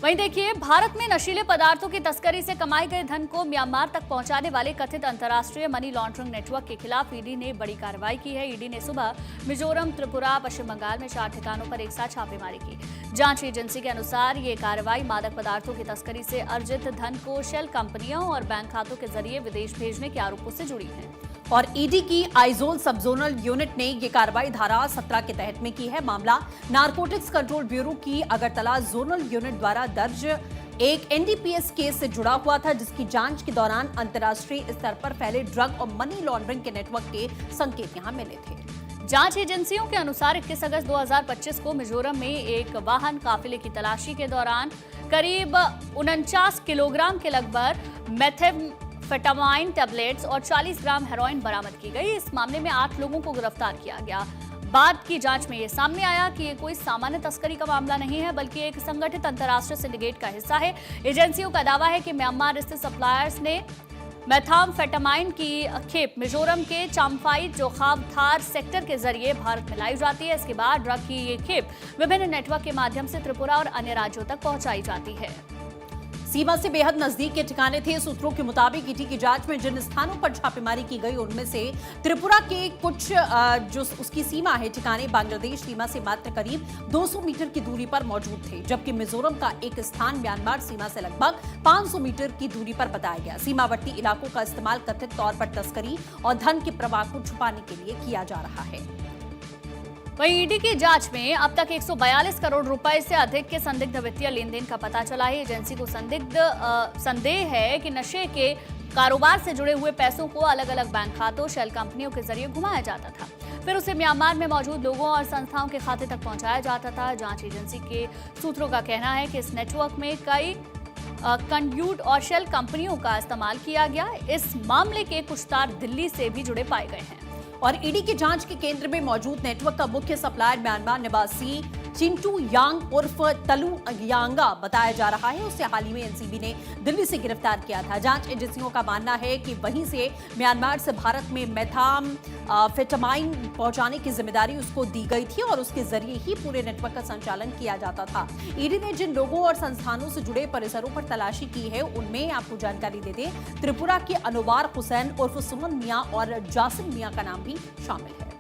वहीं देखिए, भारत में नशीले पदार्थों की तस्करी से कमाए गए धन को म्यांमार तक पहुंचाने वाले कथित अंतर्राष्ट्रीय मनी लॉन्ड्रिंग नेटवर्क के खिलाफ ईडी ने बड़ी कार्रवाई की है। ईडी ने सुबह मिजोरम, त्रिपुरा, पश्चिम बंगाल में 4 ठिकानों पर एक साथ छापेमारी की। जांच एजेंसी के अनुसार ये कार्रवाई मादक पदार्थों की तस्करी से अर्जित धन को शेल कंपनियों और बैंक खातों के जरिए विदेश भेजने के आरोपों से जुड़ी है। और ईडी की आइजोल सब जोनल यूनिट ने ये कार्रवाई धारा 17 के तहत में की है। मामला नारकोटिक्स कंट्रोल ब्यूरो की अगरतला जोनल यूनिट द्वारा दर्ज एक एनडीपीएस केस से जुड़ा हुआ था, जिसकी जांच के दौरान अंतर्राष्ट्रीय स्तर पर फैले ड्रग और मनी लॉन्ड्रिंग के नेटवर्क के संकेत यहां मिले थे। जांच एजेंसियों के अनुसार 21 अगस्त 2025 को मिजोरम में एक वाहन काफिले की तलाशी के दौरान करीब 49 किलोग्राम के लगभग मेथाम्फेटामाइन टैबलेट्स और 40 ग्राम हेरोइन बरामद की गई। इस मामले में 8 लोगों को गिरफ्तार किया गया। बाद की जांच में ये सामने आया कि ये कोई सामान्य तस्करी का मामला नहीं है, बल्कि एक संगठित अंतर्राष्ट्रीय सिंडिकेट का हिस्सा है। एजेंसियों का दावा है कि म्यांमार स्थित सप्लायर्स ने मेथाम्फेटामाइन की खेप मिजोरम के चाम्फाई जोखाब थार सेक्टर के जरिए भारत में लाई जाती है। इसके बाद ड्रग की ये खेप विभिन्न नेटवर्क के माध्यम से त्रिपुरा और अन्य राज्यों तक पहुंचाई जाती है। सीमा से बेहद नजदीक के ठिकाने थे। सूत्रों के मुताबिक ईडी की जांच में जिन स्थानों पर छापेमारी की गई उनमें से त्रिपुरा के कुछ जो उसकी सीमा है ठिकाने बांग्लादेश सीमा से मात्र करीब 200 मीटर की दूरी पर मौजूद थे, जबकि मिजोरम का एक स्थान म्यांमार सीमा से लगभग 500 मीटर की दूरी पर बताया गया। सीमावर्ती इलाकों का इस्तेमाल कथित तौर पर तस्करी और धन के प्रवाह को छुपाने के लिए किया जा रहा है। वहीं ईडी की जांच में अब तक 142 करोड़ रुपए से अधिक के संदिग्ध वित्तीय लेन देन का पता चला है। एजेंसी को संदेह है कि नशे के कारोबार से जुड़े हुए पैसों को अलग अलग बैंक खातों, शेल कंपनियों के जरिए घुमाया जाता था, फिर उसे म्यांमार में मौजूद लोगों और संस्थाओं के खाते तक पहुंचाया जाता था। जांच एजेंसी के सूत्रों का कहना है कि इस नेटवर्क में कई कंड्यूट और शेल कंपनियों का इस्तेमाल किया गया। इस मामले के कुछ तार दिल्ली से भी जुड़े पाए गए हैं। और ईडी की जांच के केंद्र में मौजूद नेटवर्क का मुख्य सप्लायर म्यांमार निवासी चिंटू यांग उर्फ तलू यांगा बताया जा रहा है। उसे हाल ही में एनसीबी ने दिल्ली से गिरफ्तार किया था। जांच एजेंसियों का मानना है कि वहीं से म्यांमार से भारत में मेथाम्फेटामाइन पहुंचाने की जिम्मेदारी उसको दी गई थी और उसके जरिए ही पूरे नेटवर्क का संचालन किया जाता था। ईडी ने जिन लोगों और संस्थानों से जुड़े परिसरों पर तलाशी की है उनमें आपको जानकारी दे दें, त्रिपुरा के अनुवार हुसैन उर्फ सुमन मियां और जासिम मियां का नाम भी शामिल है।